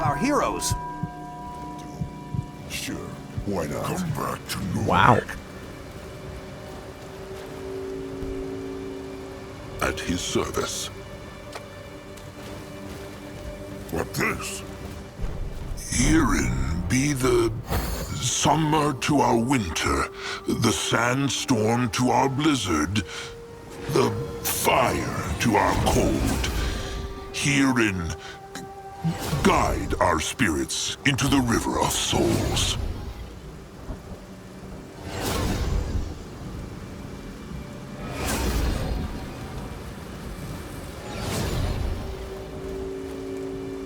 our heroes. Sure, why not? Come back to New Wow. York. At his service. What this? Herein be the summer to our winter, the sandstorm to our blizzard, the fire to our cold. Herein guide our spirits into the river of souls.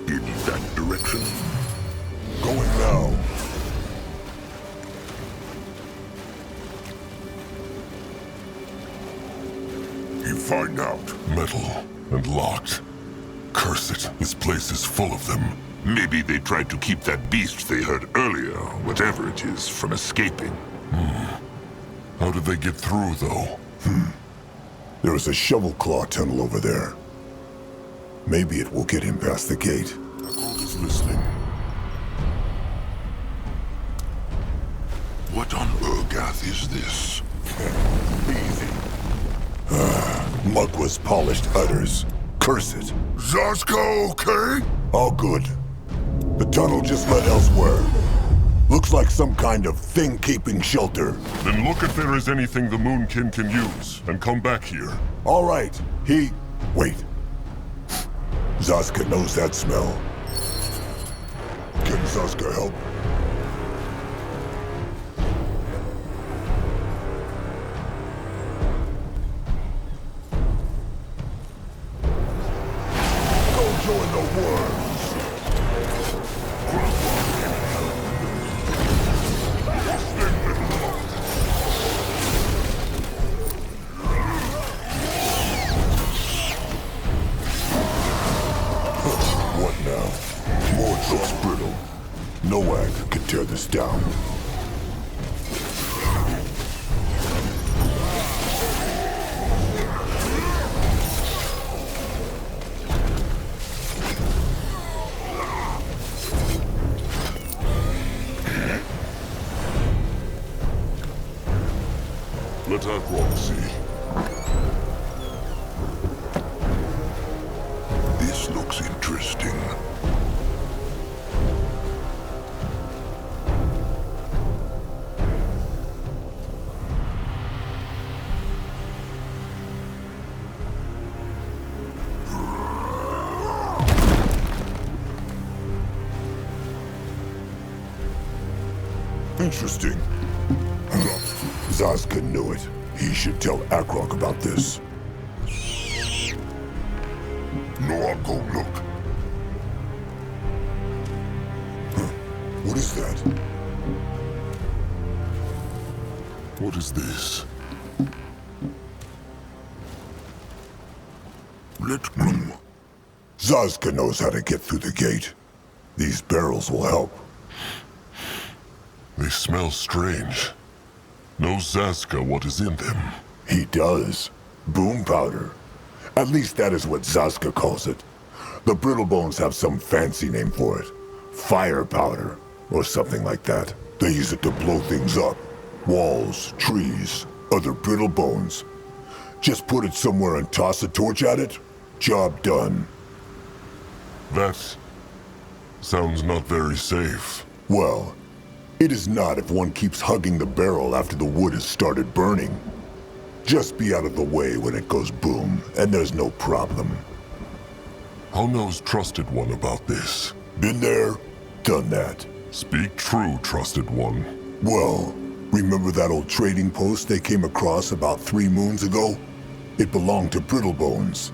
In that direction? Going now. You find out. Metal and locked. Curse it, this place is full of them. Maybe they tried to keep that beast they heard earlier, whatever it is, from escaping. How did they get through, though? There is a shovel claw tunnel over there. Maybe it will get him past the gate. Echold is listening. What on Urgath is this? Easy. Mugwa's polished udders. Curse it. Zaska okay? All good. The tunnel just led elsewhere. Looks like some kind of thing-keeping shelter. Then look if there is anything the Moonkin can use, and come back here. All right, Wait. Zaska knows that smell. Can Zaska help? Go join the worms! What now? More looks brittle. No ag can tear this down. Let Aqua see. This looks interesting. Interesting. Zaska knew it. He should tell Akrok about this. No, I'll go look. What is that? What is this? Let Glum. Zaska knows how to get through the gate. These barrels will help. They smell strange. Knows Zaska what is in them? He does. Boom powder. At least that is what Zaska calls it. The Brittlebones have some fancy name for it. Fire powder, or something like that. They use it to blow things up. Walls, trees, other Brittlebones. Just put it somewhere and toss a torch at it. Job done. That sounds not very safe. Well, it is not if one keeps hugging the barrel after the wood has started burning. Just be out of the way when it goes boom, and there's no problem. How knows Trusted One about this? Been there, done that. Speak true, Trusted One. Well, remember that old trading post they came across about 3 moons ago? It belonged to Brittlebones.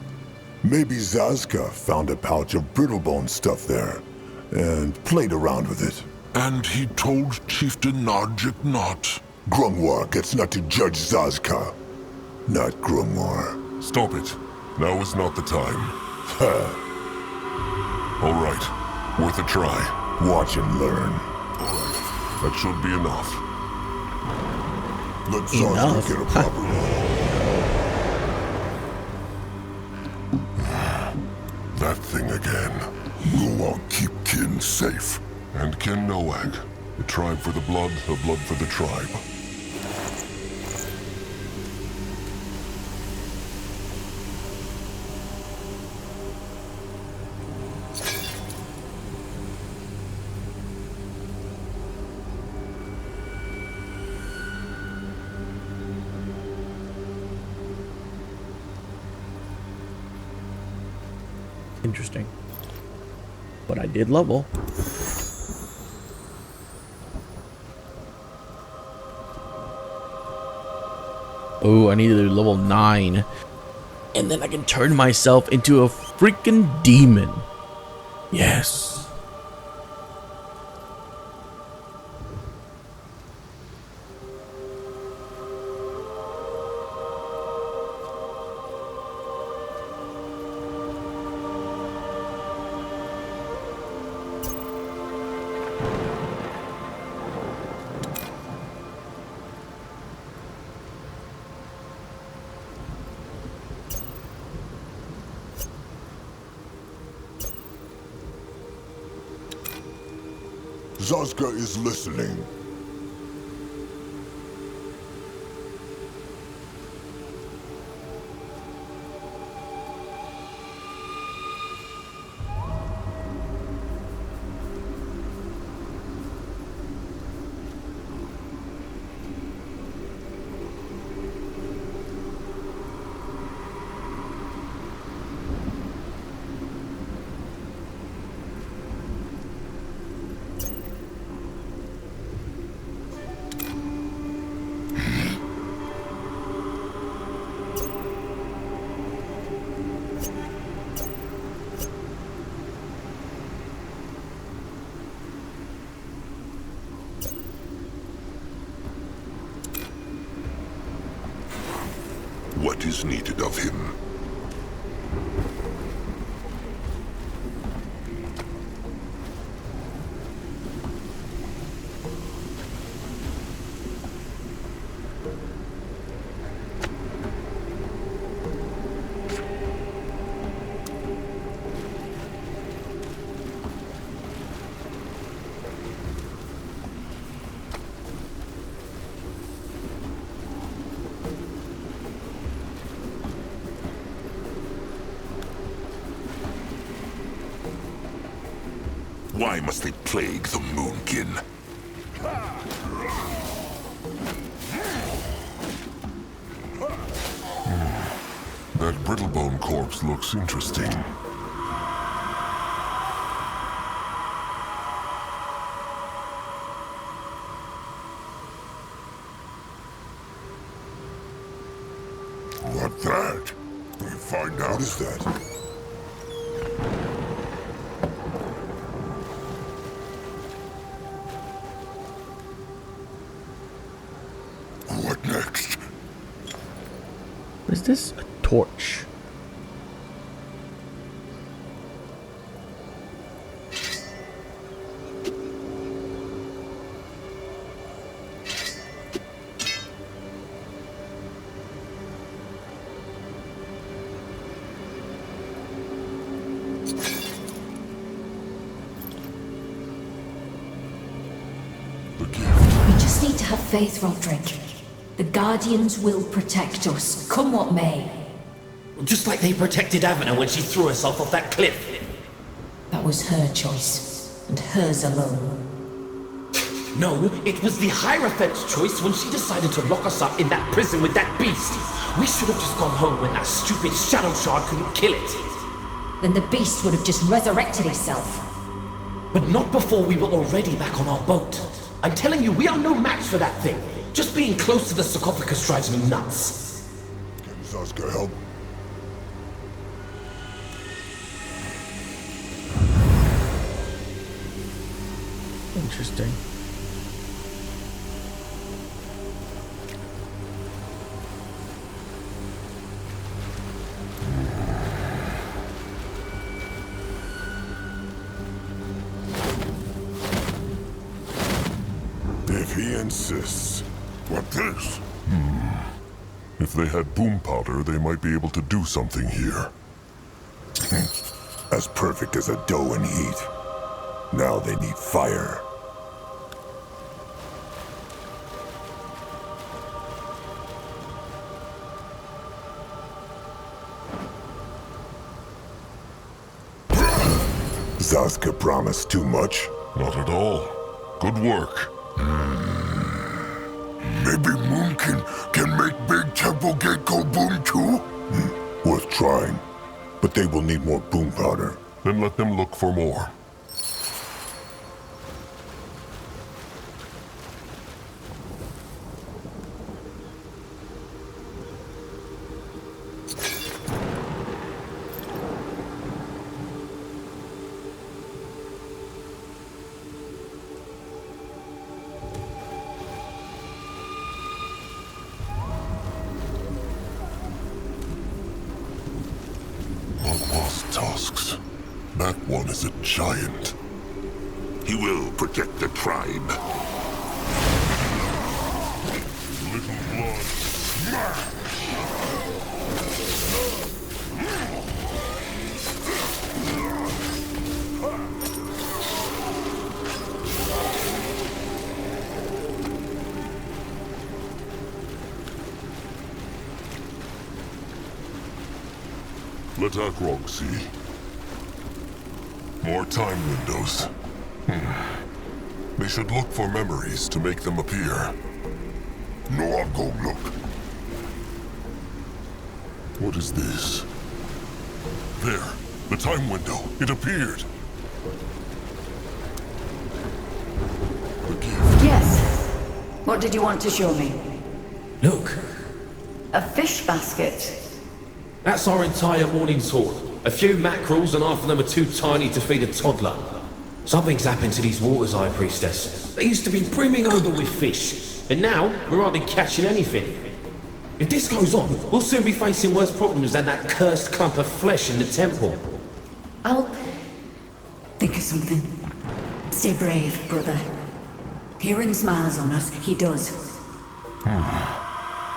Maybe Zaska found a pouch of Brittlebone stuff there, and played around with it. And he told Chieftain Narjik not. Grungwar gets not to judge Zaska. Not Grungwar. Stop it. Now is not the time. All right. Worth a try. Watch and learn. All right. That should be enough. Let Zaska get a proper That thing again. We'll keep kin safe. And Kin Noag. A tribe for the blood, a blood for the tribe. Interesting. But I did level. Oh, I needed to level 9. And then I can turn myself into a freaking demon. Yes. Zazka is listening. What is needed of him? Why must they plague the Moonkin? That Brittlebone corpse looks interesting. What that? We find out. What is that? What next? What is this? A torch. The gift. We just need to have faith, Roderick. The Guardians will protect us, come what may. Just like they protected Avena when she threw herself off that cliff. That was her choice, and hers alone. No, it was the Hierophant's choice when she decided to lock us up in that prison with that beast. We should have just gone home when that stupid Shadow Shard couldn't kill it. Then the beast would have just resurrected itself. But not before we were already back on our boat. I'm telling you, we are no match for that thing. Just being close to the sarcophagus drives me nuts. Can Zazka help? Interesting. If he insists. What this? If they had boom powder, they might be able to do something here. as perfect as a dough in heat. Now they need fire. Zaska promised too much? Not at all. Good work. Maybe Moonkin can make Big Temple Gate go boom too? Worth trying. But they will need more boom powder. Then let them look for more. Tusks. That one is a giant. He will protect the tribe. Little blood. Let Akrog see. More time windows. They should look for memories to make them appear. No, I'll go look. What is this? There, the time window. It appeared. The gift. Yes. What did you want to show me? Look, A fish basket. that's our entire morning's haul. A few mackerels and half of them are too tiny to feed a toddler. Something's happened to these waters, High Priestess. They used to be brimming over with fish, and now we're hardly catching anything. If this goes on, we'll soon be facing worse problems than that cursed clump of flesh in the temple. I'll think of something. Stay brave, brother. Kieran smiles on us, he does.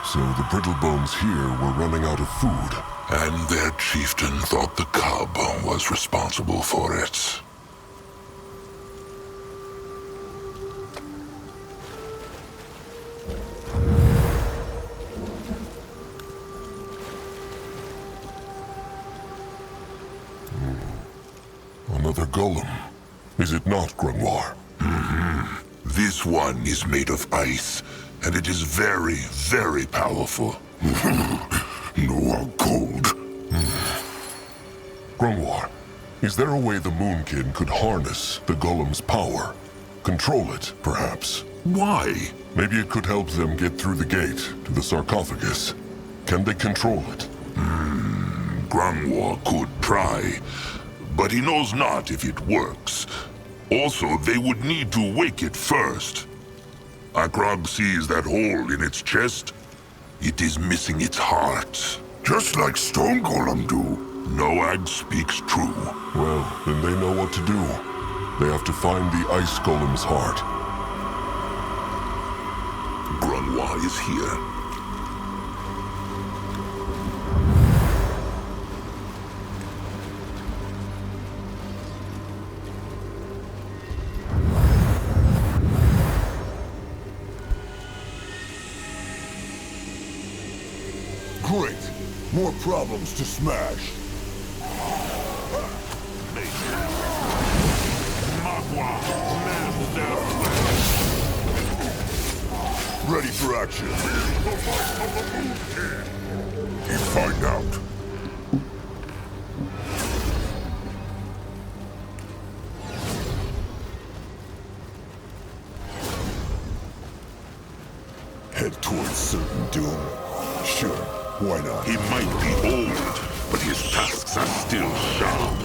So the brittle bones here were running out of food. And their chieftain thought the cub was responsible for it. Another golem. Is it not, Grimoire? This one is made of ice, and it is very, very powerful. No, I'm cold. Grimoire, is there a way the Moonkin could harness the golem's power? Control it, perhaps? Why? Maybe it could help them get through the gate to the sarcophagus. Can they control it? Grimoire could try, but he knows not if it works. Also, they would need to wake it first. Akrog sees that hole in its chest. It is missing its heart. Just like Stone Golem do. Noag speaks true. Well, then they know what to do. They have to find the ice golem's heart. Grimoire is here. Great! More problems to smash. Ready for action. You find out. Head towards certain doom. Sure, why not? He might be old, but his tasks are still sharp.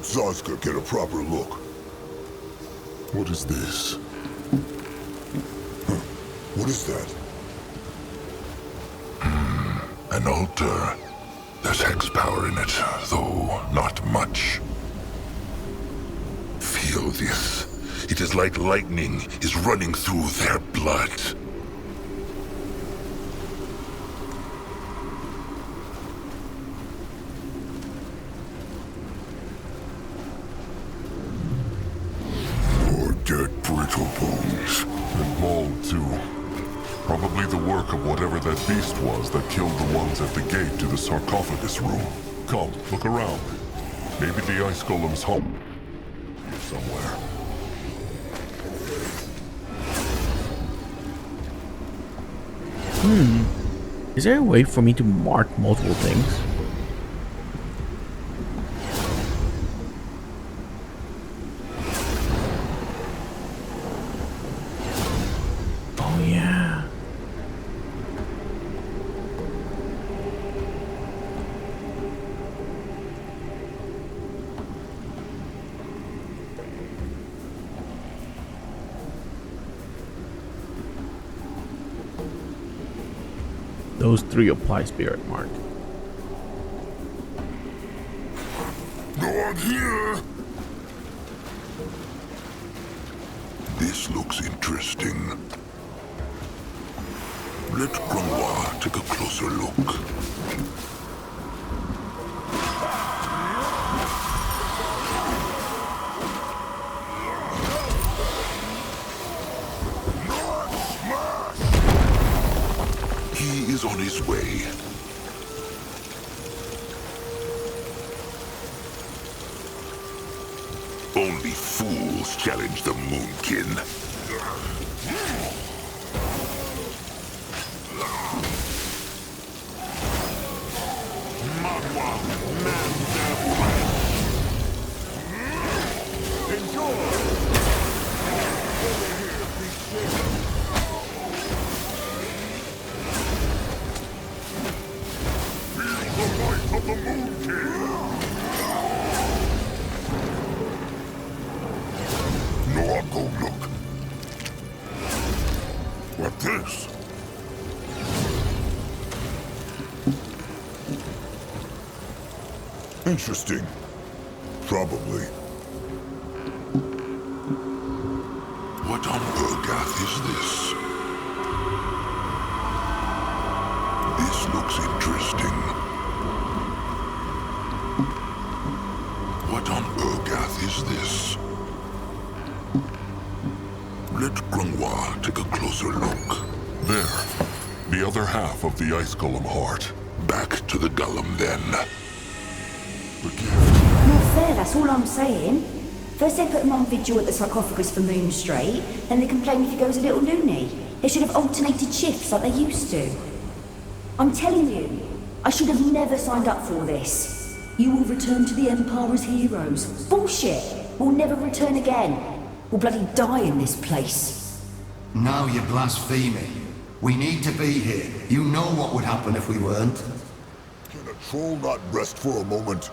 Let Zazka get a proper look. What is this? What is that? An altar. There's hex power in it, though not much. Feel this. It is like lightning is running through their blood. Poor dead brittle bones. And mauled too. Probably the work of whatever that beast was that killed the ones at the gate to the sarcophagus room. Come, look around. Maybe the ice golem's home. Here somewhere. Is there a way for me to mark multiple things? Oh yeah. Those three apply spirit mark. No one here! This looks interesting. Let Granois take a closer look. He is on his way. Only fools challenge the Moonkin. What this? Interesting. Probably. What on Urgath is this? This looks interesting. What on Urgath is this? Let Granois take a closer look. There. The other half of the ice golem heart. Back to the Golem, then. The gift. Not fair, that's all I'm saying. First they put him on vigil at the sarcophagus for Moon Strait, then they complain if he goes a little loony. They should have alternated shifts like they used to. I'm telling you, I should have never signed up for this. You will return to the Empire as heroes. Bullshit! We'll never return again. We'll bloody die in this place. Now you're blaspheming. We need to be here. You know what would happen if we weren't. Can a troll not rest for a moment?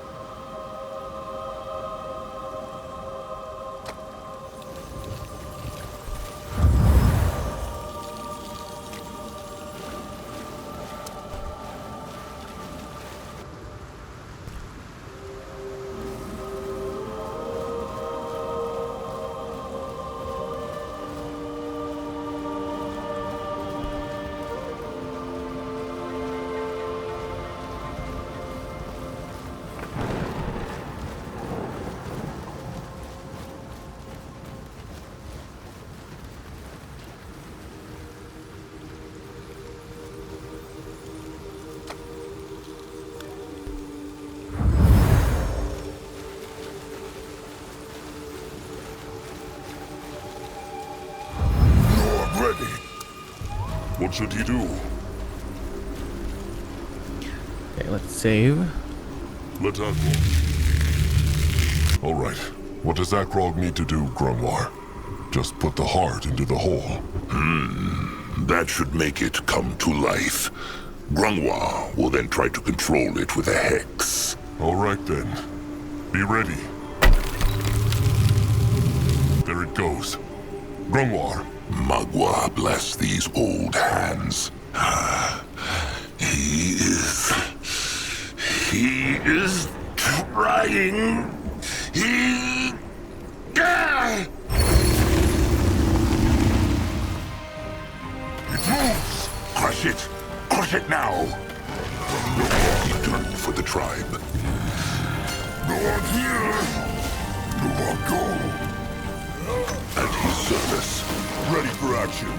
What should he do? Okay, let's save. Let Akrog. Alright. What does Akrog need to do, Granoir? Just put the heart into the hole. That should make it come to life. Granois will then try to control it with a hex. Alright then. Be ready. Here it goes. Grungwar. Magua bless these old hands. He is trying. It moves! Crush it! Crush it now! Return for the tribe. No one here! No one go! At his service. Ready for action.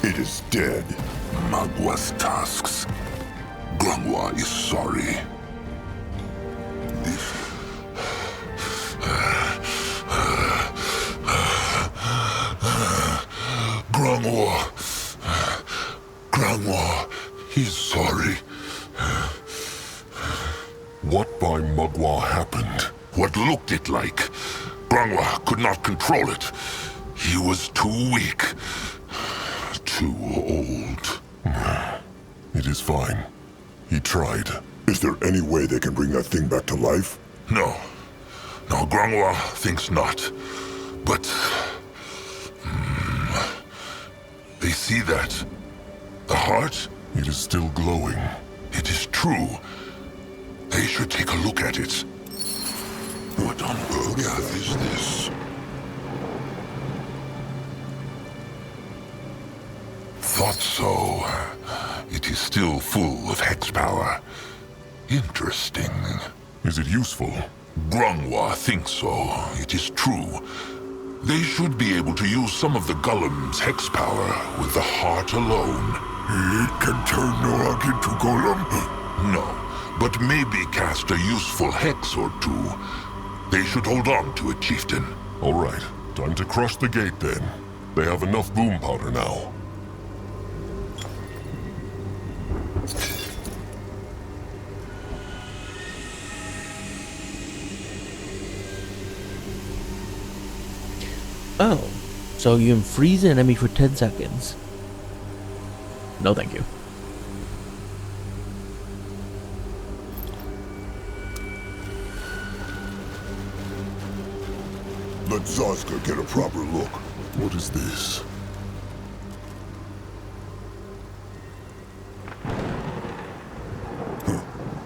It is dead. Magua's tasks. Grungwa is sorry. Grungwa, he's sorry. What by Magua happened? What looked it like? Grungwa could not control it. He was too weak. Too old. It is fine. He tried. Is there any way they can bring that thing back to life? No. No, Grungwa thinks not. But... they see that. The heart? It is still glowing. It is true. They should take a look at it. What on earth is this? Thought so. It is still full of hex power. Interesting. Is it useful? Grungwa thinks so. It is true. They should be able to use some of the Golem's hex power with the heart alone. It can turn Noak into Golem? No, but maybe cast a useful hex or two. They should hold on to it, Chieftain. All right. Time to crush the gate then. They have enough boom powder now. Oh, so you can freeze an enemy for 10 seconds. No, thank you. Let Zaska get a proper look. What is this?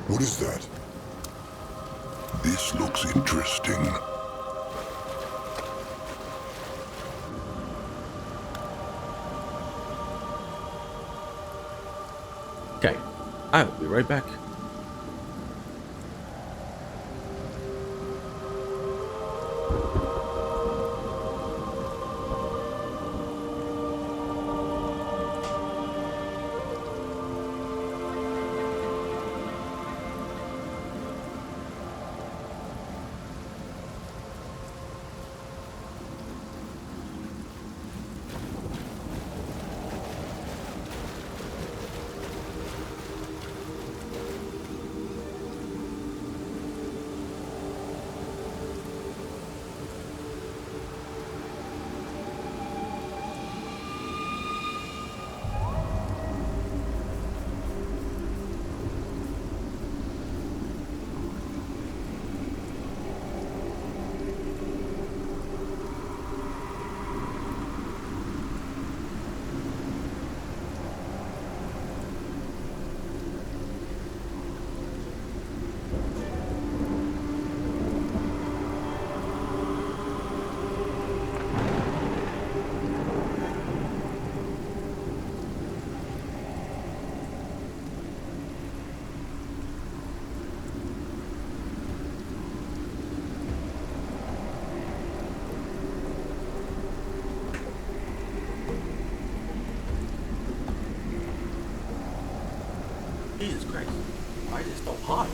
What is that? This looks interesting. Okay, I will be right back. just don't hide.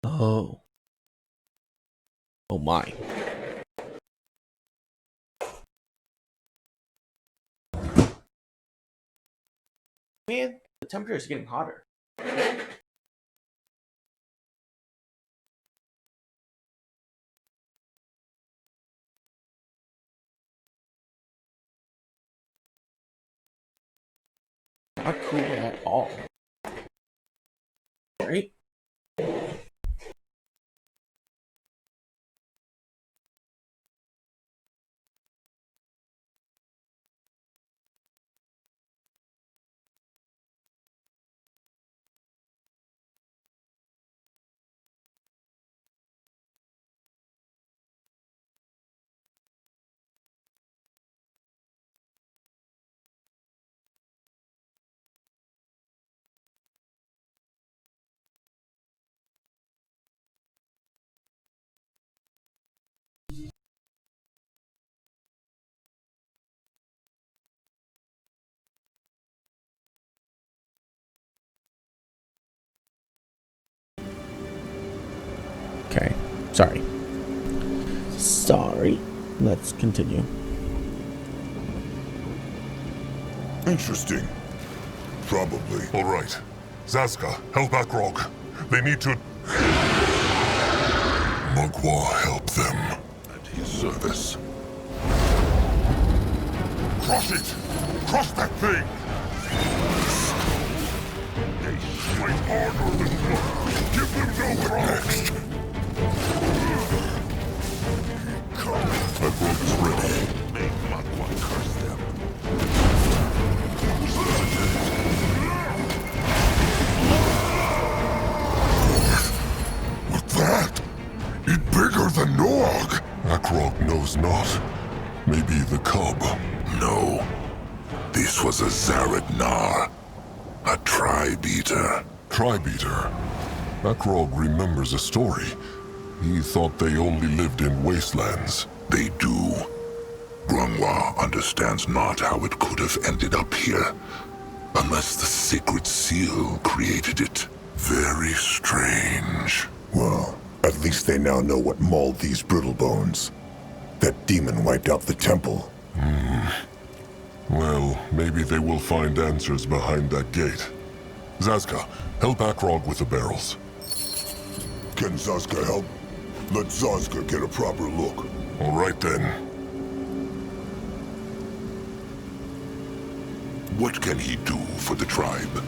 Oh. Oh my. Man, the temperature is getting hotter. Not cool at all. Right? Okay. Sorry. Sorry. Let's continue. Interesting. Probably. All right. Zaska, help Akrog. They need to... Magua help them. At his service. Crush it! Crush that thing! They strike harder than blood. Give them no what next. Akrog is ready. Make Magua curse them. What's that? It bigger than Noag. Akrog knows not. Maybe the cub. No. This was a Zarad Nar. A tribe-eater. Tribe-eater? Akrog remembers a story. He thought they only lived in wastelands. They do. Grungwa understands not how it could have ended up here. Unless the sacred seal created it. Very strange. Well, at least they now know what mauled these brittle bones. That demon wiped out the temple. Well, maybe they will find answers behind that gate. Zaska, help Akrog with the barrels. Can Zaska help? Let Zaska get a proper look. All right then. What can he do for the tribe?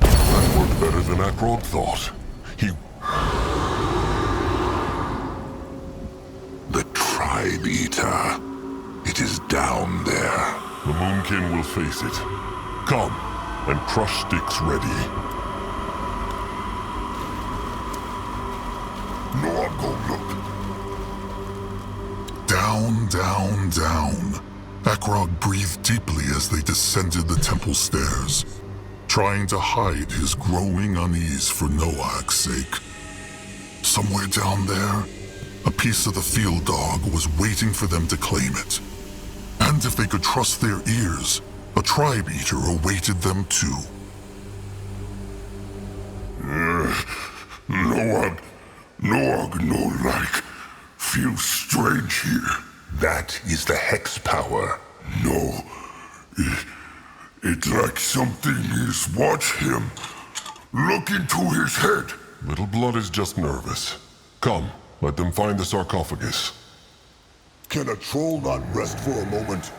That worked better than Akrog thought. He... The Tribe Eater. It is down there. The Moonkin will face it. Come, and crush sticks ready. No, I'm gonna look. Down, down, down. Akrog breathed deeply as they descended the temple stairs, trying to hide his growing unease for Noak's sake. Somewhere down there, a piece of the field dog was waiting for them to claim it. And if they could trust their ears, a tribe eater awaited them too. Noag no like. Feels strange here. That is the hex power. No. It's like something is watch him. Look into his head. Little Blood is just nervous. Come, let them find the sarcophagus. Can a troll not rest for a moment?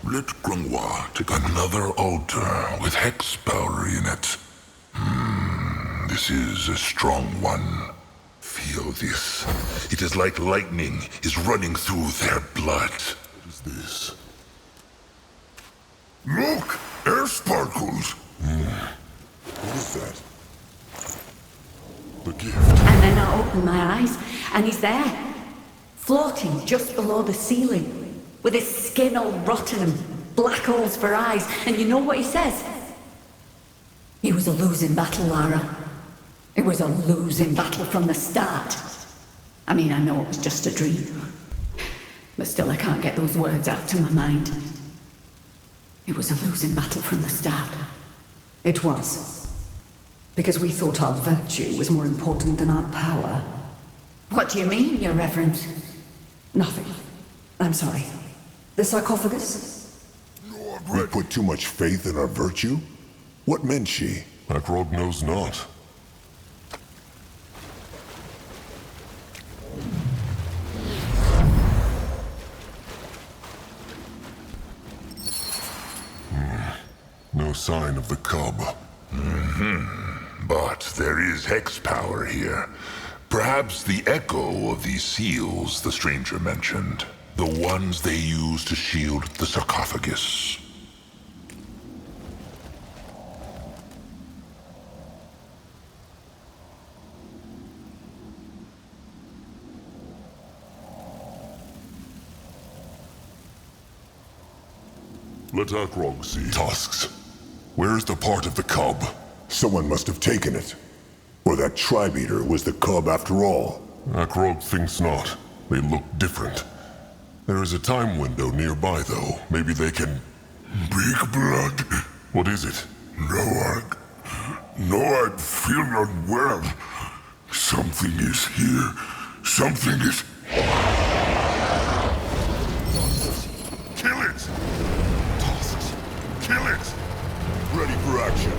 Let Grungwa take another altar with hex power in it. This is a strong one. Feel this. It is like lightning is running through their blood. What is this? Look! Air sparkles! What is that? The gift. And then I open my eyes, and he's there, floating just below the ceiling, with his skin all rotten and black holes for eyes. And you know what he says? He was a losing battle, Lara. It was a losing battle from the start. I mean, I know it was just a dream. But still, I can't get those words out to my mind. It was a losing battle from the start. It was. Because we thought our virtue was more important than our power. What do you mean, Your Reverence? Nothing. I'm sorry. The sarcophagus? We put too much faith in our virtue? What meant she? Akrog knows not. No sign of the cub. But there is hex power here. Perhaps the echo of these seals the stranger mentioned. The ones they use to shield the sarcophagus. Let Akrog see. Tusks. Where's the part of the cub? Someone must have taken it. Or that tribe eater was the cub after all. Akrog thinks not. They look different. There is a time window nearby, though. Maybe they can... Big blood. What is it? No, I feel not well. Something is here. Something is... Kill it! Tusks! Kill it! Ready for action.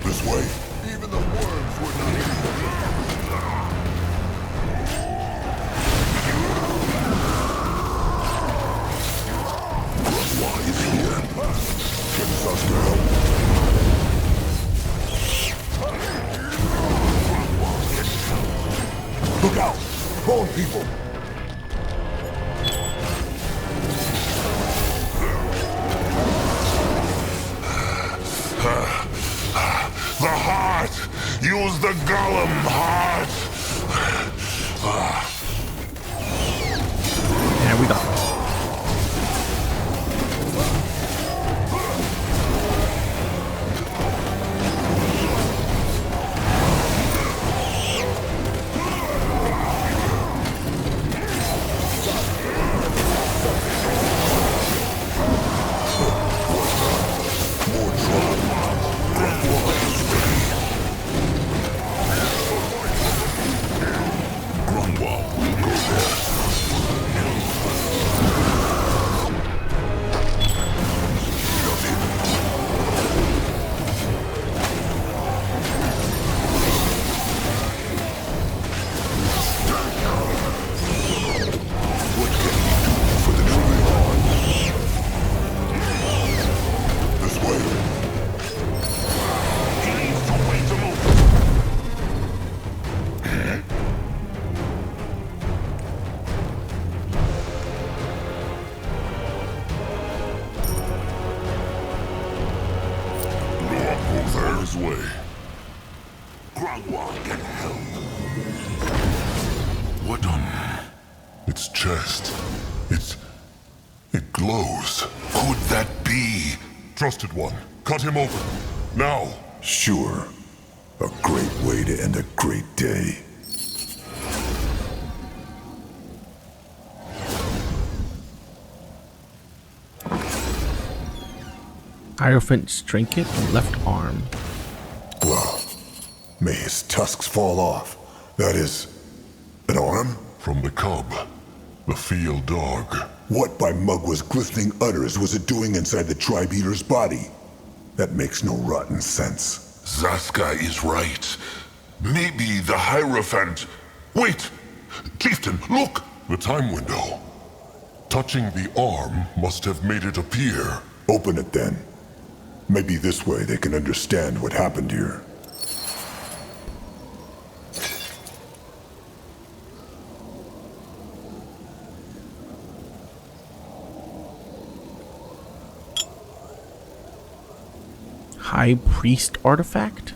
This way. Even the worms were not easy. Why is here? Can Zaska help? Look out! Bone people! The heart! Use the golem heart! There we go. His way. Grungwald can help. What on... Its chest. It glows. Could that be? Trusted one. Cut him open. Now. Sure. A great way to end a great day. Hierophant's trinket, left arm. Well, may his tusks fall off. That is... an arm? From the cub. The field dog. What by Mugwa's glistening udders was it doing inside the tribe eater's body? That makes no rotten sense. Zaska is right. Maybe the Hierophant... Wait! Chieftain, look! The time window. Touching the arm must have made it appear. Open it then. Maybe this way they can understand what happened here. High Priest artifact?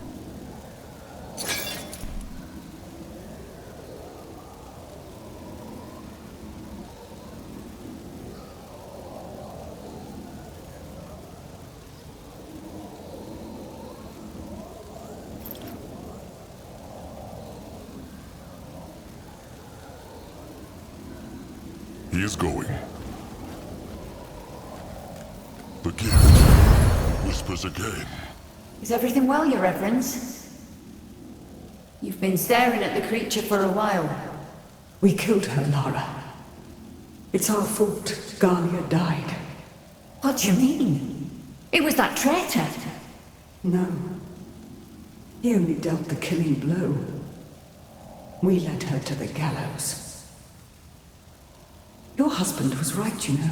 is going. The gift whispers again. Is everything well, Your Reverence? You've been staring at the creature for a while. We killed her, Lara. It's our fault Galia died. What do you mean? It was that traitor. No. He only dealt the killing blow. We led her to the gallows. Your husband was right, you know.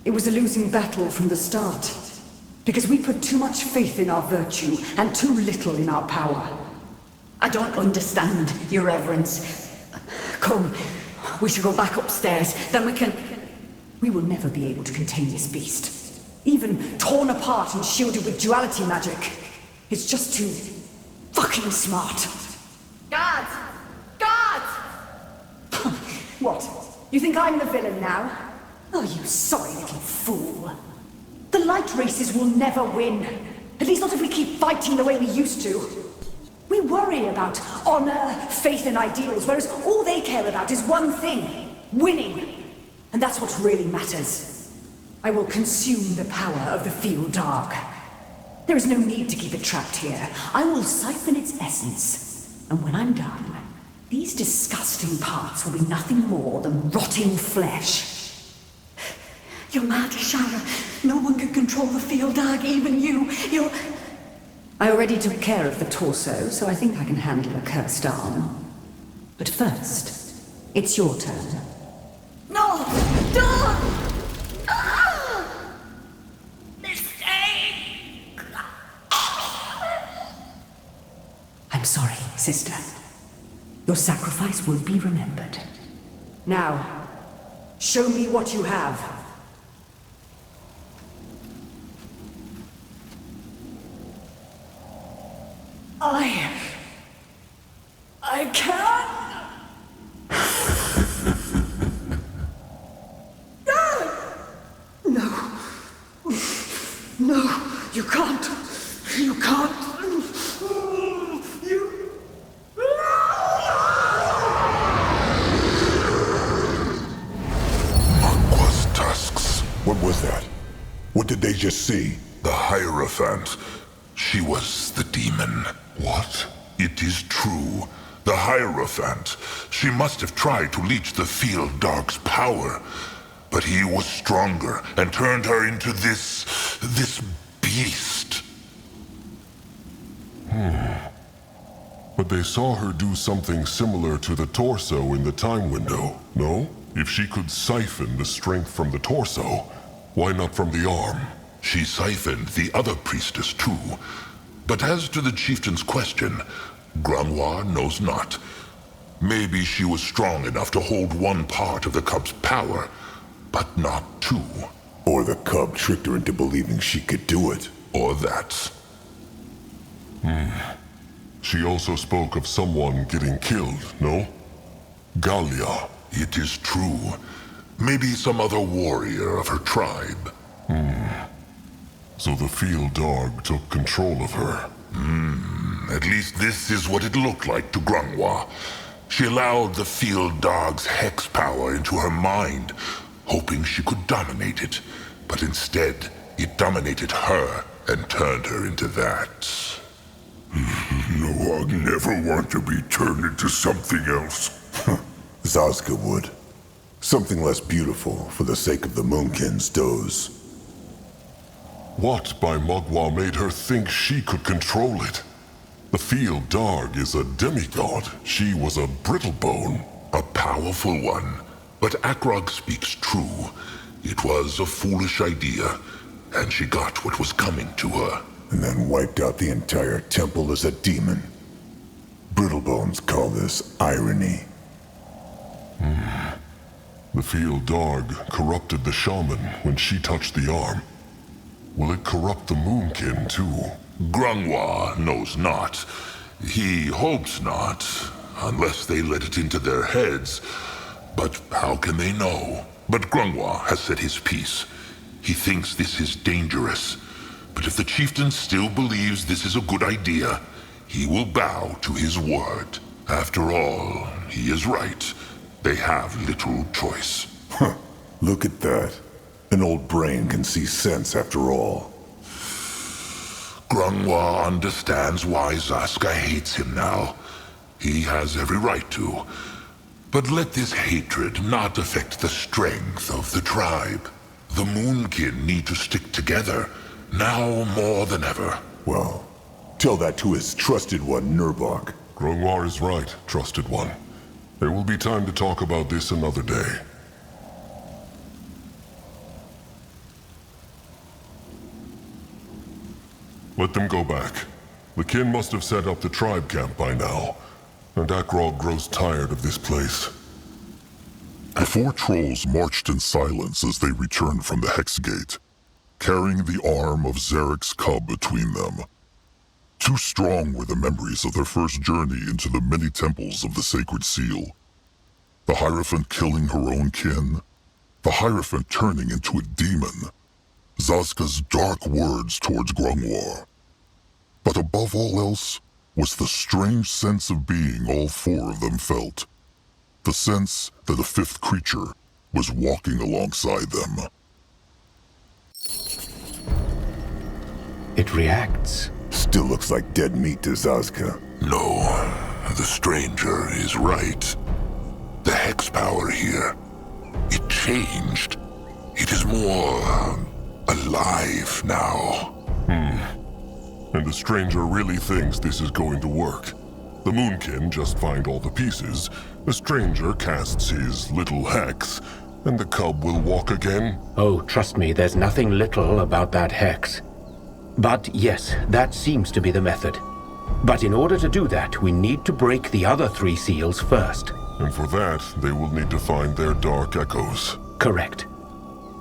It was a losing battle from the start. Because we put too much faith in our virtue and too little in our power. I don't understand, Your Reverence. Come, we should go back upstairs, then we can... We will never be able to contain this beast. Even torn apart and shielded with duality magic. It's just too... fucking smart. Guards! Guards! What? You think I'm the villain now? Oh, you sorry little fool. The light races will never win. At least not if we keep fighting the way we used to. We worry about honor, faith, and ideals, whereas all they care about is one thing: winning. And that's what really matters. I will consume the power of the field dark. There is no need to keep it trapped here. I will siphon its essence. And when I'm done, these disgusting parts will be nothing more than rotting flesh. You're mad, Shara. No one can control the field dark, even you. You're... I already took care of the torso, so I think I can handle a cursed arm. But first, it's your turn. No! Don't! Ah! Mistake! I'm sorry, sister. Your sacrifice will be remembered. Now, show me what you have. I can't... No, you can't. You can't. Magwa's tusks. What was that? What did they just see? The Hierophant. She was the demon. What? It is true. The Hierophant. She must have tried to leech the field dark's power. But he was stronger and turned her into this beast. But they saw her do something similar to the torso in the time window, no? If she could siphon the strength from the torso, why not from the arm? She siphoned the other priestess too. But as to the chieftain's question, Granois knows not. Maybe she was strong enough to hold one part of the cub's power, but not two. Or the cub tricked her into believing she could do it. Or that. She also spoke of someone getting killed, no? Galia. It is true. Maybe some other warrior of her tribe. So the field dog took control of her. At least this is what it looked like to Granois. She allowed the field dog's hex power into her mind, hoping she could dominate it. But instead, it dominated her and turned her into that. No, I'd never want to be turned into something else. Zazka would. Something less beautiful for the sake of the Moonkin's doze. What by Magua made her think she could control it? The field dog is a demigod. She was a brittlebone. A powerful one. But Akrog speaks true. It was a foolish idea, and she got what was coming to her. And then wiped out the entire temple as a demon. Brittlebones call this irony. The field dog corrupted the shaman when she touched the arm. Will it corrupt the Moonkin too? Granois knows not. He hopes not, unless they let it into their heads. But how can they know? But Granois has said his piece. He thinks this is dangerous. But if the chieftain still believes this is a good idea, he will bow to his word. After all, he is right. They have little choice. Look at that. An old brain can see sense after all. Grungwa understands why Zaska hates him now. He has every right to. But let this hatred not affect the strength of the tribe. The Moonkin need to stick together, now more than ever. Well, tell that to his trusted one, Nurbok. Grungwar is right, trusted one. There will be time to talk about this another day. Let them go back. The kin must have set up the tribe camp by now, and Akrog grows tired of this place. The four trolls marched in silence as they returned from the Hex Gate, carrying the arm of Zarek's cub between them. Too strong were the memories of their first journey into the many temples of the Sacred Seal. The Hierophant killing her own kin, the Hierophant turning into a demon, Zaska's dark words towards Grungwar. But above all else was the strange sense of being all four of them felt. The sense that a fifth creature was walking alongside them. It reacts. Still looks like dead meat to Zaska. No, the stranger is right. The hex power here, it changed. It is more alive now. And the stranger really thinks this is going to work. The Moonkin just find all the pieces, the stranger casts his little hex, and the cub will walk again? Oh, trust me, there's nothing little about that hex. But yes, that seems to be the method. But in order to do that, we need to break the other three seals first. And for that, they will need to find their dark echoes. Correct.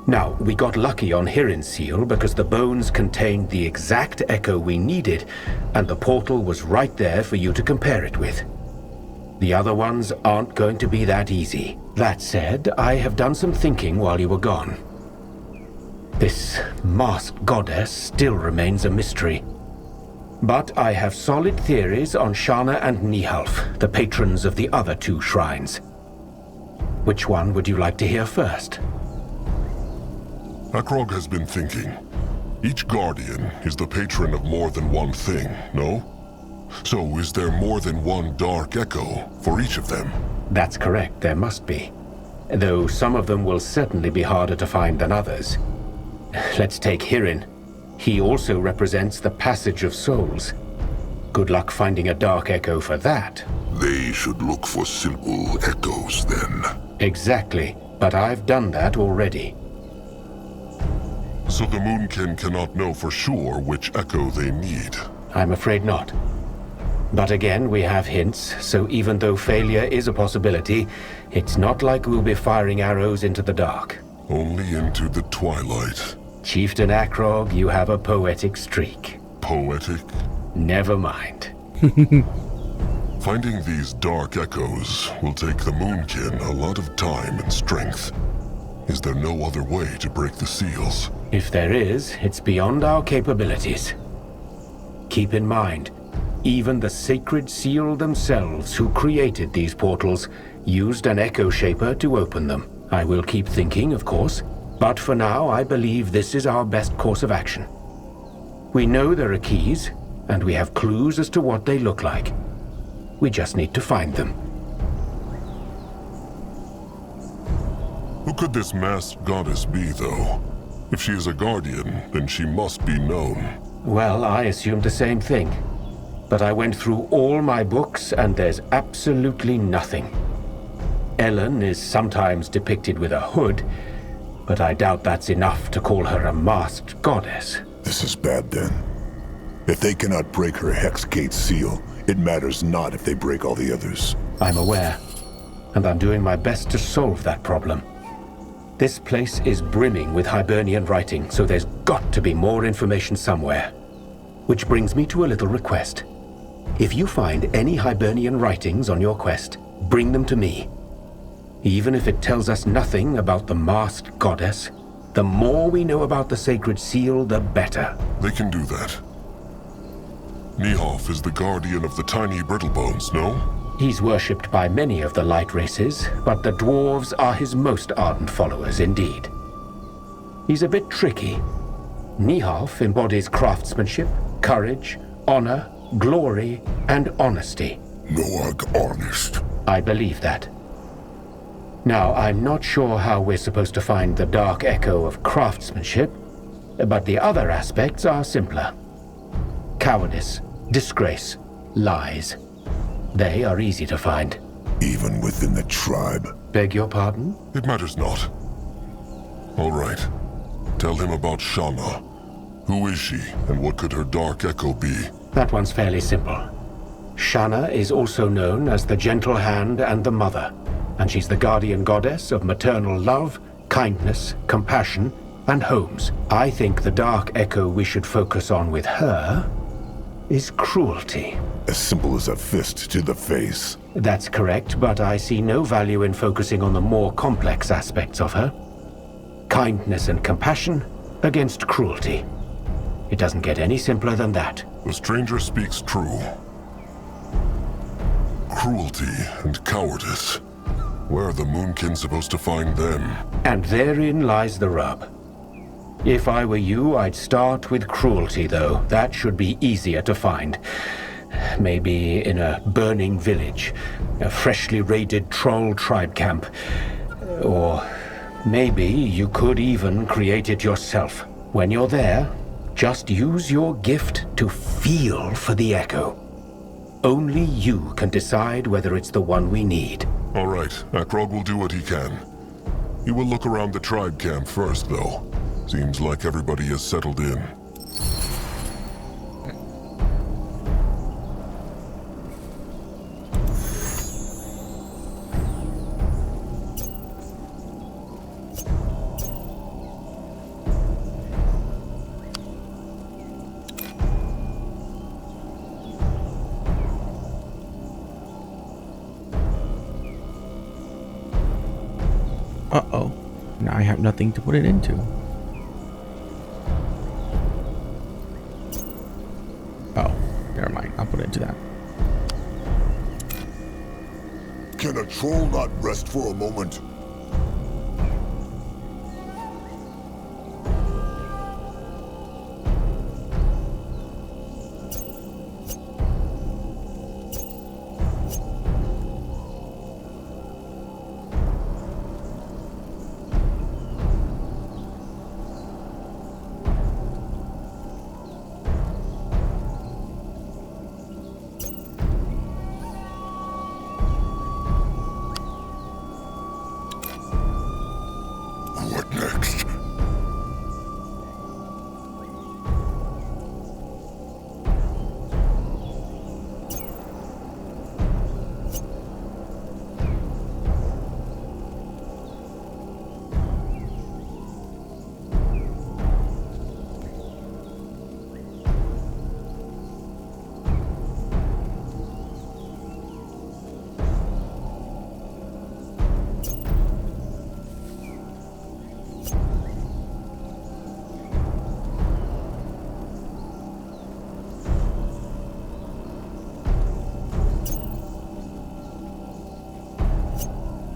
Now, we got lucky on Hirin's seal because the bones contained the exact echo we needed, and the portal was right there for you to compare it with. The other ones aren't going to be that easy. That said, I have done some thinking while you were gone. This masked goddess still remains a mystery. But I have solid theories on Shana and Nihalf, the patrons of the other two shrines. Which one would you like to hear first? Akrog has been thinking. Each guardian is the patron of more than one thing, no? So is there more than one dark echo for each of them? That's correct, there must be. Though some of them will certainly be harder to find than others. Let's take Hirin. He also represents the passage of souls. Good luck finding a dark echo for that. They should look for simple echoes then. Exactly, but I've done that already. So the Moonkin cannot know for sure which echo they need? I'm afraid not. But again, we have hints, so even though failure is a possibility, it's not like we'll be firing arrows into the dark. Only into the twilight. Chieftain Akrog, you have a poetic streak. Poetic? Never mind. Finding these dark echoes will take the Moonkin a lot of time and strength. Is there no other way to break the seals? If there is, it's beyond our capabilities. Keep in mind, even the Sacred Seal themselves, who created these portals, used an Echo Shaper to open them. I will keep thinking, of course, but for now I believe this is our best course of action. We know there are keys, and we have clues as to what they look like. We just need to find them. Who could this masked goddess be, though? If she is a guardian, then she must be known. Well, I assumed the same thing. But I went through all my books, and there's absolutely nothing. Ellen is sometimes depicted with a hood, but I doubt that's enough to call her a masked goddess. This is bad, then. If they cannot break her Hex Gate seal, it matters not if they break all the others. I'm aware, and I'm doing my best to solve that problem. This place is brimming with Hibernian writing, so there's got to be more information somewhere. Which brings me to a little request. If you find any Hibernian writings on your quest, bring them to me. Even if it tells us nothing about the masked goddess, the more we know about the Sacred Seal, the better. They can do that. Nihalf is the guardian of the tiny brittlebones, no? He's worshipped by many of the light races, but the dwarves are his most ardent followers indeed. He's a bit tricky. Nihalf embodies craftsmanship, courage, honor, glory, and honesty. Noag honest. I believe that. Now, I'm not sure how we're supposed to find the dark echo of craftsmanship, but the other aspects are simpler. Cowardice, disgrace, lies. They are easy to find. Even within the tribe. Beg your pardon? It matters not. All right. Tell him about Shanna. Who is she, and what could her dark echo be? That one's fairly simple. Shanna is also known as the Gentle Hand and the Mother, and she's the guardian goddess of maternal love, kindness, compassion, and homes. I think the dark echo we should focus on with her is cruelty. As simple as a fist to the face. That's correct, but I see no value in focusing on the more complex aspects of her. Kindness and compassion against cruelty. It doesn't get any simpler than that. The stranger speaks true. Cruelty and cowardice. Where are the Moonkin supposed to find them? And therein lies the rub. If I were you, I'd start with cruelty, though. That should be easier to find. Maybe in a burning village, a freshly raided troll tribe camp. Or maybe you could even create it yourself. When you're there, just use your gift to feel for the echo. Only you can decide whether it's the one we need. All right, Akrog will do what he can. He will look around the tribe camp first, though. Seems like everybody is settled in. Uh-oh. Now I have nothing to put it into. Oh, never mind. I'll put it into that. Can a troll not rest for a moment?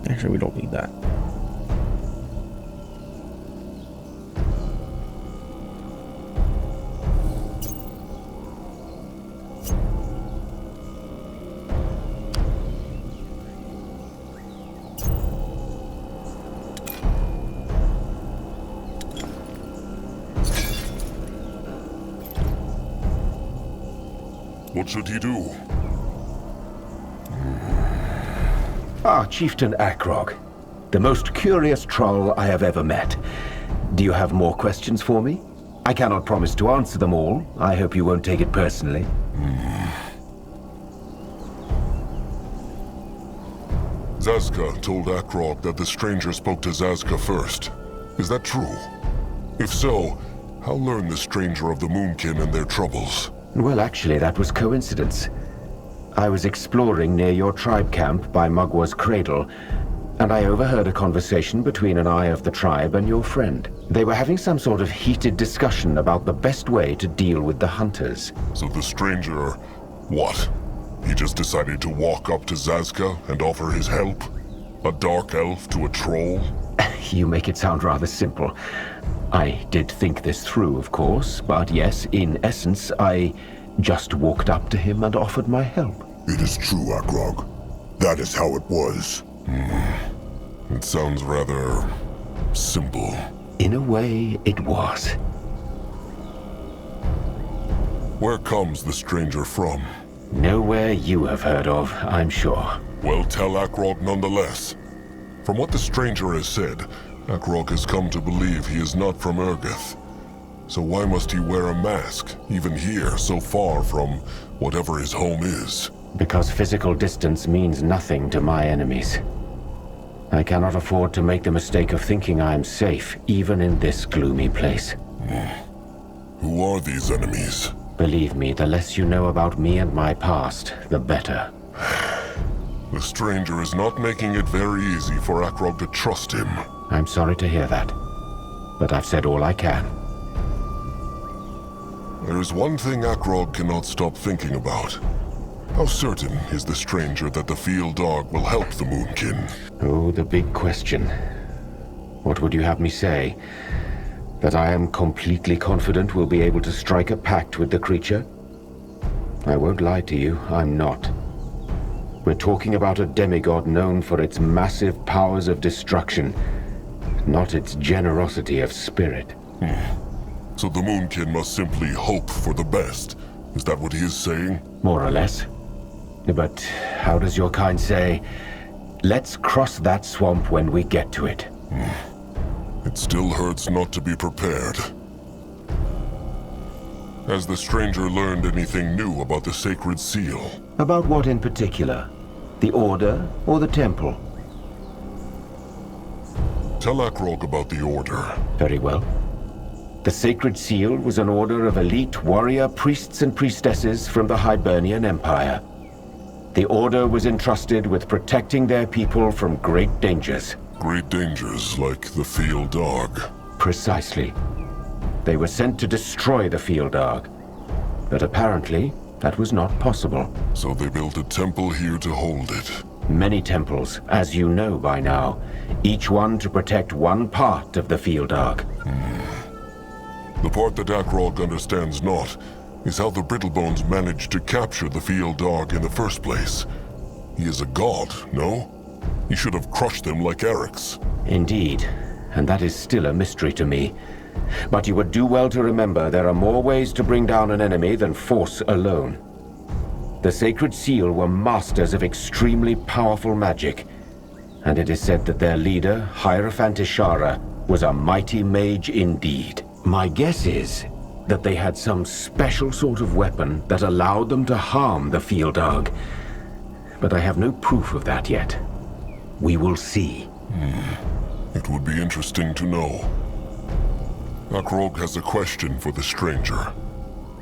Actually, we don't need that. What should he do? Ah, Chieftain Akrog. The most curious troll I have ever met. Do you have more questions for me? I cannot promise to answer them all. I hope you won't take it personally. Zazka told Akrog that the stranger spoke to Zazka first. Is that true? If so, how learned the stranger of the Moonkin and their troubles? Well, actually, that was coincidence. I was exploring near your tribe camp by Mugwa's cradle, and I overheard a conversation between an eye of the tribe and your friend. They were having some sort of heated discussion about the best way to deal with the hunters. So the stranger... what? He just decided to walk up to Zazka and offer his help? A dark elf to a troll? You make it sound rather simple. I did think this through, of course, but yes, in essence, I just walked up to him and offered my help. It is true, Akrog. That is how it was. It sounds rather simple. In a way, it was. Where comes the stranger from? Nowhere you have heard of, I'm sure. Well, tell Akrog nonetheless. From what the stranger has said, Akrog has come to believe he is not from Urgith. So why must he wear a mask, even here, so far from whatever his home is? Because physical distance means nothing to my enemies. I cannot afford to make the mistake of thinking I am safe, even in this gloomy place. Who are these enemies? Believe me, the less you know about me and my past, the better. The stranger is not making it very easy for Akrog to trust him. I'm sorry to hear that, but I've said all I can. There is one thing Akrog cannot stop thinking about. How certain is the stranger that the field dog will help the Moonkin? Oh, the big question. What would you have me say? That I am completely confident we'll be able to strike a pact with the creature? I won't lie to you, I'm not. We're talking about a demigod known for its massive powers of destruction, not its generosity of spirit. So the Moonkin must simply hope for the best. Is that what he is saying? More or less. But how does your kind say, let's cross that swamp when we get to it? It still hurts not to be prepared. Has the stranger learned anything new about the Sacred Seal? About what in particular? The Order or the Temple? Tell Akrog about the Order. Very well. The Sacred Seal was an order of elite warrior priests and priestesses from the Hibernian Empire. The Order was entrusted with protecting their people from great dangers. Great dangers like the field dog. Precisely. They were sent to destroy the field dog. But apparently, that was not possible. So they built a temple here to hold it. Many temples, as you know by now, each one to protect one part of the field dog. The part that Akrog understands not is how the Brittlebones managed to capture the field dog in the first place. He is a god, no? He should have crushed them like Eric's. Indeed, and that is still a mystery to me. But you would do well to remember there are more ways to bring down an enemy than force alone. The Sacred Seal were masters of extremely powerful magic, and it is said that their leader, Hierophant Ishara, was a mighty mage indeed. My guess is that they had some special sort of weapon that allowed them to harm the field dog. But I have no proof of that yet. We will see. It would be interesting to know. Akrog has a question for the stranger.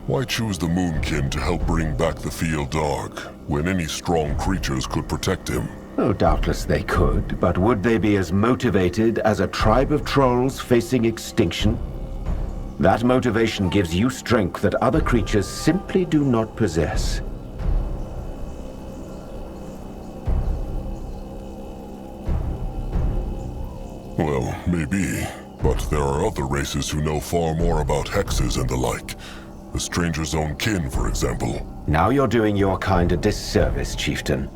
Why choose the Moonkin to help bring back the field dog, when any strong creatures could protect him? Oh, doubtless they could, but would they be as motivated as a tribe of trolls facing extinction? That motivation gives you strength that other creatures simply do not possess. Well, maybe. But there are other races who know far more about hexes and the like. The stranger's own kin, for example. Now you're doing your kind a disservice, Chieftain.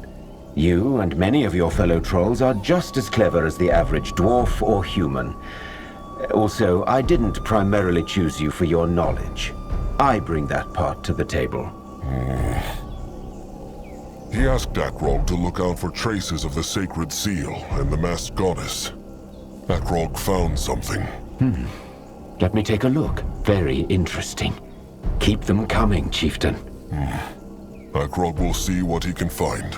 You and many of your fellow trolls are just as clever as the average dwarf or human. Also, I didn't primarily choose you for your knowledge. I bring that part to the table. He asked Akrog to look out for traces of the Sacred Seal and the Masked Goddess. Akrog found something. Let me take a look. Very interesting. Keep them coming, Chieftain. Akrog will see what he can find.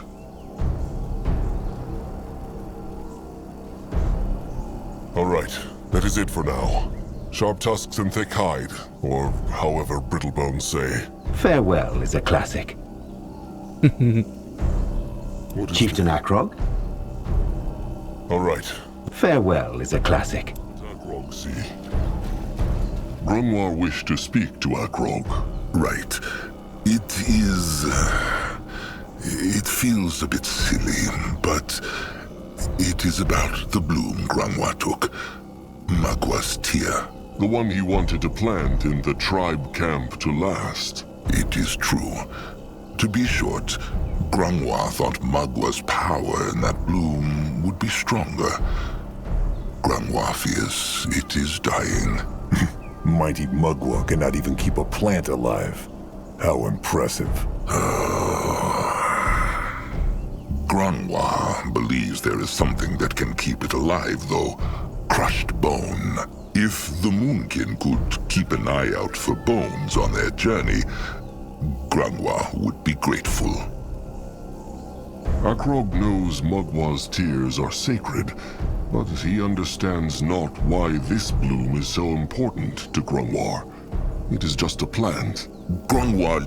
All right, that is it for now. Sharp tusks and thick hide, or however Brittlebones say. Farewell is a classic. Chieftain Akrog? All right. Farewell is a classic. Akrog see. Brunwar wished to speak to Akrog. Right. It is It feels a bit silly, but it is about the bloom Grangwa took. Magwa's tear. The one he wanted to plant in the tribe camp to last. It is true. To be short, Grangwa thought Magwa's power in that bloom would be stronger. Grangwa fears it is dying. Mighty Magwa cannot even keep a plant alive. How impressive. Grangwa believes there is something that can keep it alive, though. Crushed bone. If the Moonkin could keep an eye out for bones on their journey, Grangwa would be grateful. Akrog knows Magwa's tears are sacred, but he understands not why this bloom is so important to Grangwa. It is just a plant. Grangwa...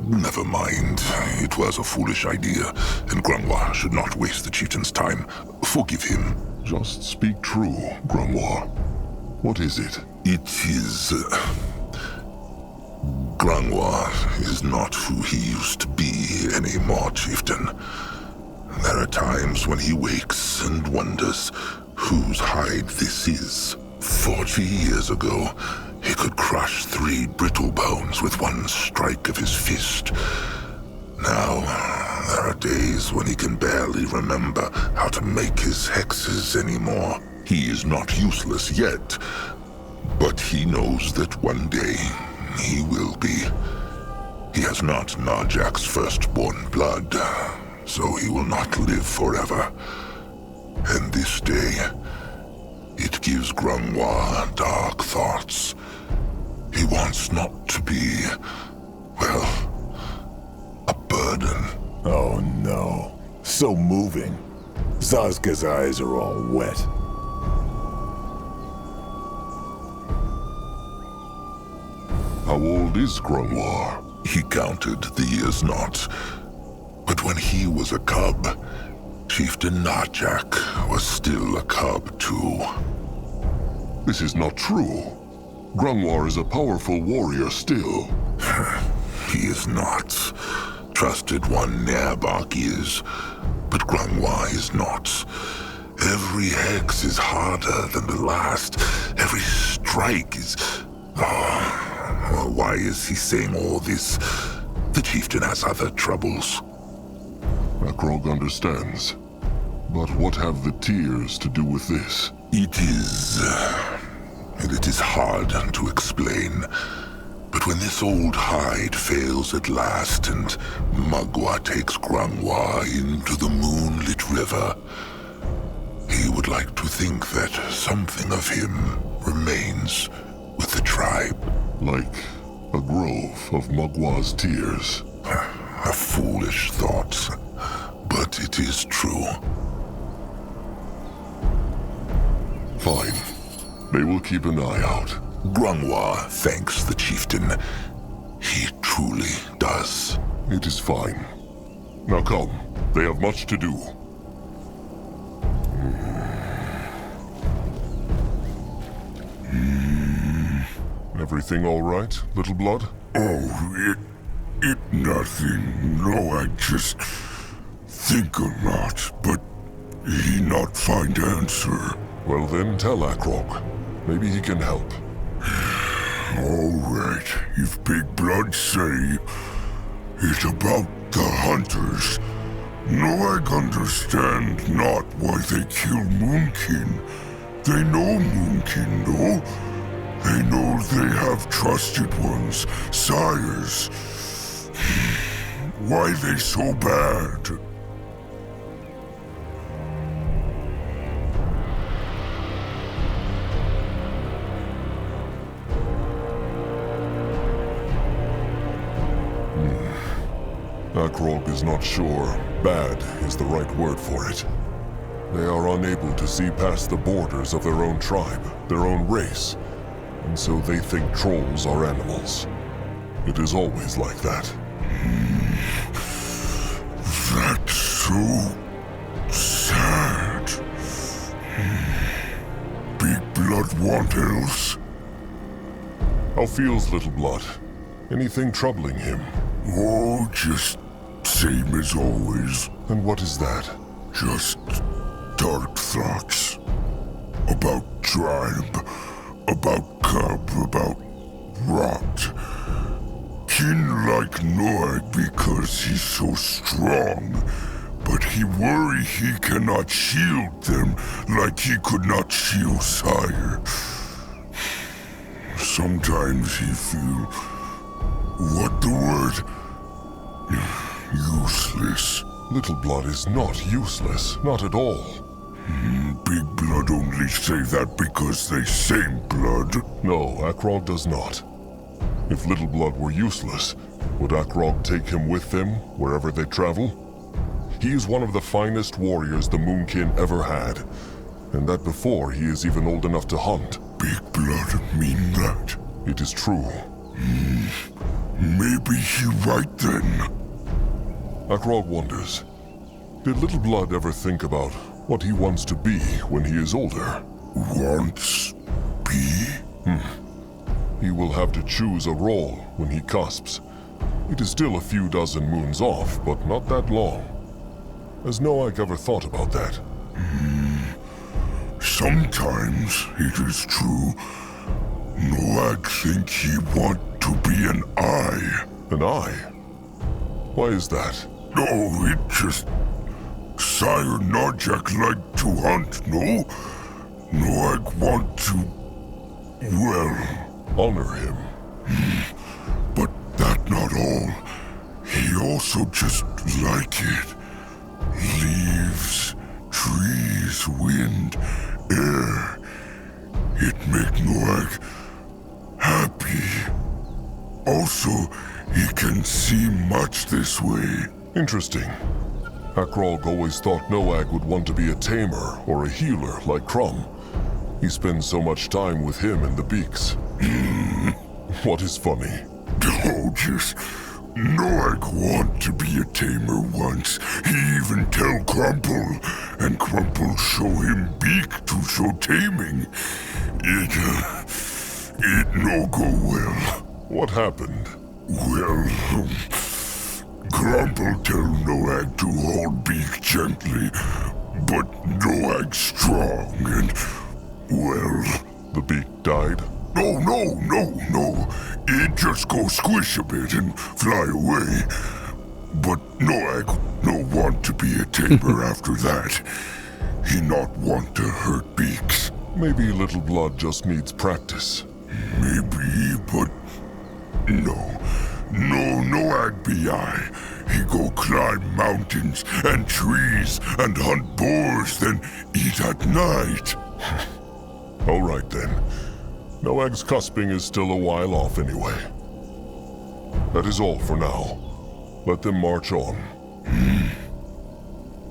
Never mind. It was a foolish idea, and Grangwa should not waste the chieftain's time. Forgive him. Just speak true, Grangwa. What is it? It is... Grangwa is not who he used to be anymore, chieftain. There are times when he wakes and wonders whose hide this is. 40 years ago, he could crush 3 brittle bones with one strike of his fist. Now, there are days when he can barely remember how to make his hexes anymore. He is not useless yet, but he knows that one day he will be. He has not Narjak's firstborn blood, so he will not live forever. And this day, it gives Grangwa dark thoughts. He wants not to be, well, a burden. Oh no. So moving. Zazka's eyes are all wet. How old is Grangwa? He counted the years not. But when he was a cub, Chieftain Narjak was still a cub too. This is not true. Grangwa is a powerful warrior still. He is not. Trusted one Nerbach is, but Grangwa is not. Every hex is harder than the last. Every strike is... why is he saying all this? The chieftain has other troubles. Akrog understands. But what have the tears to do with this? It is hard to explain. But when this old hide fails at last and Magwa takes Grangwa into the moonlit river, he would like to think that something of him remains with the tribe. Like a grove of Magwa's tears. A foolish thought, but it is true. Fine. They will keep an eye out. Grangwa thanks the chieftain. He truly does. It is fine. Now come. They have much to do. Everything all right, little blood? Oh, it nothing. No, I just think a lot, but he not find answer. Well then, tell Akrog. Maybe he can help. All right, if Big Blood say it about the hunters, no, I understand not why they kill Moonkin. They know Moonkin, though. They know they have trusted ones, sires. Why they so bad? Akrog is not sure. Bad is the right word for it. They are unable to see past the borders of their own tribe, their own race, and so they think trolls are animals. It is always like that. That's so sad. Big Blood want else? How feels Little Blood? Anything troubling him? Oh, just same as always. And what is that? Just dark thoughts. About tribe, about cub, about rot. Kin like Noag because he's so strong, but he worry he cannot shield them like he could not shield Sire. Sometimes he feel, what the word? Useless. Little Blood is not useless, not at all. Big Blood only say that because they same blood. No, Akrog does not. If Little Blood were useless, would Akrog take him with them wherever they travel? He is one of the finest warriors the Moonkin ever had, and that before he is even old enough to hunt. Big Blood mean that? It is true. Maybe he right then. Akrog wonders, did Little Blood ever think about what he wants to be when he is older? Wants be? He will have to choose a role when he cusps. It is still a few dozen moons off, but not that long. Has Noag ever thought about that? Sometimes it is true. Noag think he want to be an eye. An eye? Why is that? No, it just... Sire Narjak like to hunt, no? Noag want to... well... honor him. But that not all. He also just like it. Leaves, trees, wind, air. It make Noag happy. Also, he can see much this way. Interesting. Akrog always thought Noag would want to be a tamer or a healer like Crumb. He spends so much time with him and the Beaks. What is funny? Oh, just... Noag want to be a tamer once. He even tell Crumple, and Crumple show him Beak to show taming. It no go well. What happened? Well, Crumple tell Noag to hold Beak gently, but Noag strong and, well... The Beak died? No. It just go squish a bit and fly away. But Noag no want to be a tamer after that. He not want to hurt Beaks. Maybe Little Blood just needs practice. Maybe, but... No, Noag be I. He go climb mountains and trees and hunt boars, then eat at night. All right then. Noag's cusping is still a while off anyway. That is all for now. Let them march on.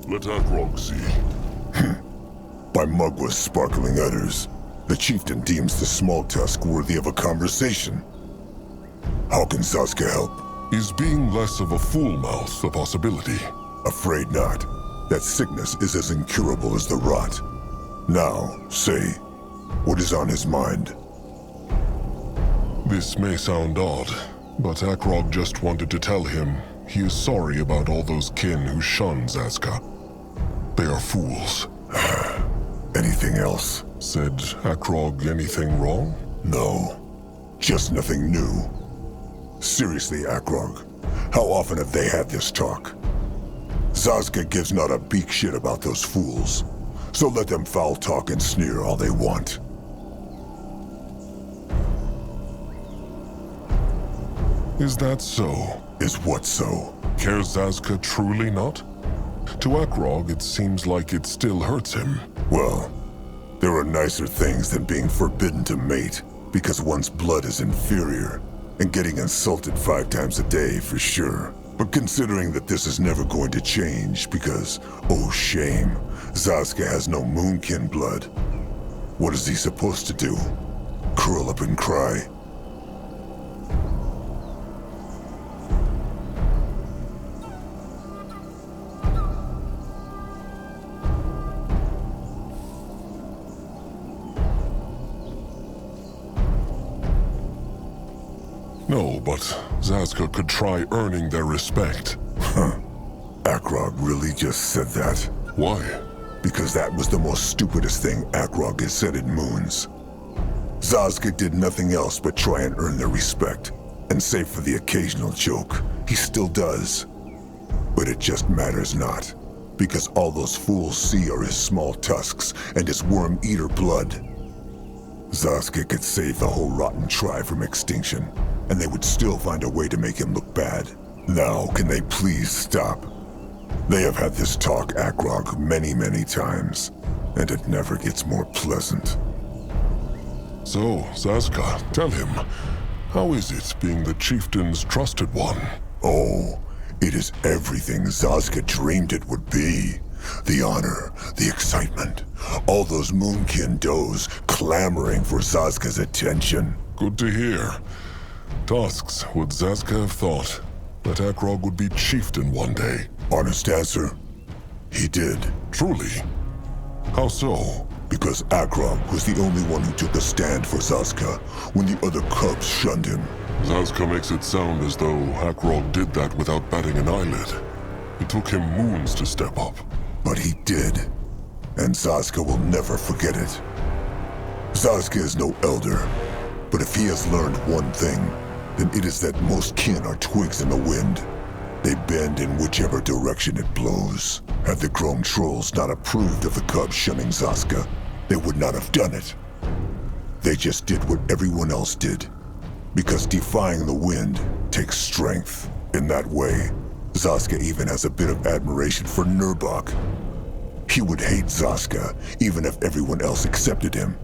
Let Akrog see. By Mugwa's sparkling udders, the chieftain deems the small tusk worthy of a conversation. How can Zaska help? Is being less of a fool mouth a possibility? Afraid not. That sickness is as incurable as the rot. Now, say, what is on his mind? This may sound odd, but Akrog just wanted to tell him he is sorry about all those kin who shun Zaska. They are fools. Anything else? Said Akrog anything wrong? No. Just nothing new. Seriously, Akrog, how often have they had this talk? Zaska gives not a beak shit about those fools, so let them foul talk and sneer all they want. Is that so? Is what so? Cares Zaska truly not? To Akrog, it seems like it still hurts him. Well, there are nicer things than being forbidden to mate, because one's blood is inferior, and getting insulted 5 times a day for sure. But considering that this is never going to change because, oh shame, Zaska has no Moonkin blood, what is he supposed to do? Curl up and cry? No, but Zazka could try earning their respect. Huh. Akrog really just said that? Why? Because that was the most stupidest thing Akrog has said in moons. Zazka did nothing else but try and earn their respect. And save for the occasional joke, he still does. But it just matters not. Because all those fools see are his small tusks and his worm-eater blood. Zazka could save the whole rotten tribe from extinction, and they would still find a way to make him look bad. Now, can they please stop? They have had this talk, Akrog, many, many times, and it never gets more pleasant. So, Zazka, tell him, how is it being the chieftain's trusted one? Oh, it is everything Zazka dreamed it would be. The honor, the excitement, all those Moonkin does clamoring for Zazka's attention. Good to hear. Tusks, would Zazka have thought that Akrog would be chieftain one day? Honest answer, he did. Truly? How so? Because Akrog was the only one who took a stand for Zazka when the other cubs shunned him. Zazka makes it sound as though Akrog did that without batting an eyelid. It took him moons to step up. But he did, and Zazka will never forget it. Zazka is no elder, but if he has learned one thing, then it is that most kin are twigs in the wind. They bend in whichever direction it blows. Had the Chrome Trolls not approved of the cubs shunning Zazka, they would not have done it. They just did what everyone else did. Because defying the wind takes strength. In that way, Zazka even has a bit of admiration for Nurbok. He would hate Zazka, even if everyone else accepted him.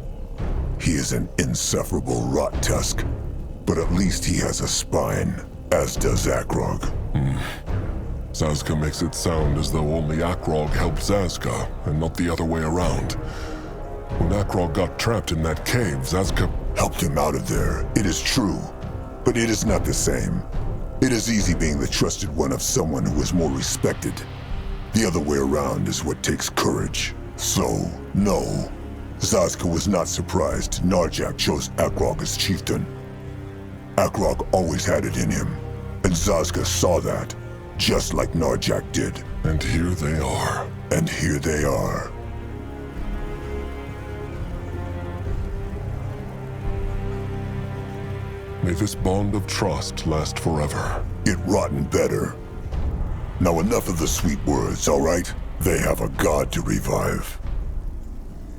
He is an insufferable rot tusk, but at least he has a spine, as does Akrog. Zazka makes it sound as though only Akrog helped Zazka, and not the other way around. When Akrog got trapped in that cave, Zazka helped him out of there. It is true, but it is not the same. It is easy being the trusted one of someone who is more respected. The other way around is what takes courage. So, no, Zazka was not surprised Narjak chose Akrog as chieftain. Akrog always had it in him, and Zazka saw that, just like Narjak did. And here they are. And here they are. May this bond of trust last forever. It rotten better. Now enough of the sweet words, all right? They have a god to revive.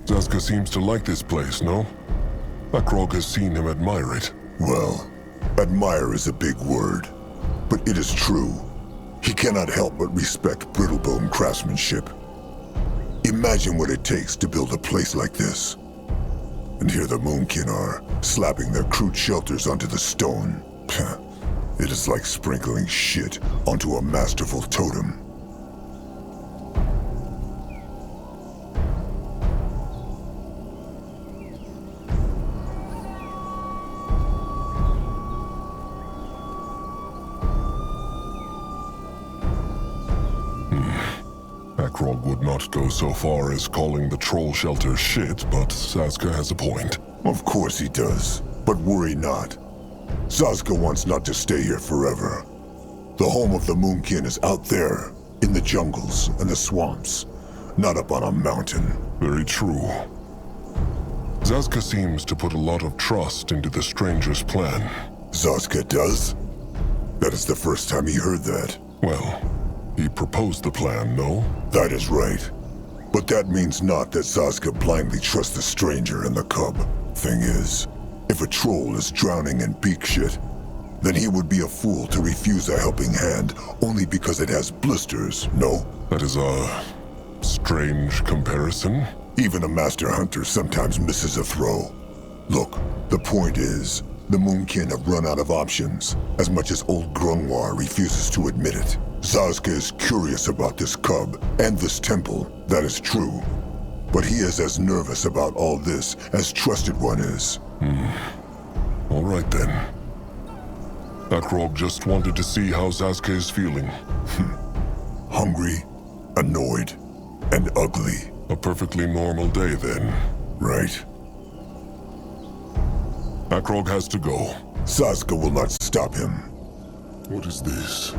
Zazka seems to like this place, no? Akrog has seen him admire it. Well, admire is a big word, but it is true. He cannot help but respect Brittlebone craftsmanship. Imagine what it takes to build a place like this. And here the Moonkin are, slapping their crude shelters onto the stone. It is like sprinkling shit onto a masterful totem. Akrog would not go so far as calling the troll shelter shit, but Zazka has a point. Of course he does, but worry not. Zazka wants not to stay here forever. The home of the Moonkin is out there, in the jungles and the swamps, not up on a mountain. Very true. Zazka seems to put a lot of trust into the stranger's plan. Zazka does? That is the first time he heard that. Well, he proposed the plan, no? That is right. But that means not that Zazka blindly trusts the stranger and the cub. Thing is, if a troll is drowning in beak shit, then he would be a fool to refuse a helping hand only because it has blisters, no? That is a strange comparison. Even a master hunter sometimes misses a throw. Look, the point is, the Moonkin have run out of options, as much as old Grungwar refuses to admit it. Zazka is curious about this cub and this temple, that is true. But he is as nervous about all this as Trusted One is. All right then. Akrog just wanted to see how Zazka is feeling. Hungry, annoyed, and ugly. A perfectly normal day then. Right. Akrog has to go. Saska will not stop him. What is this?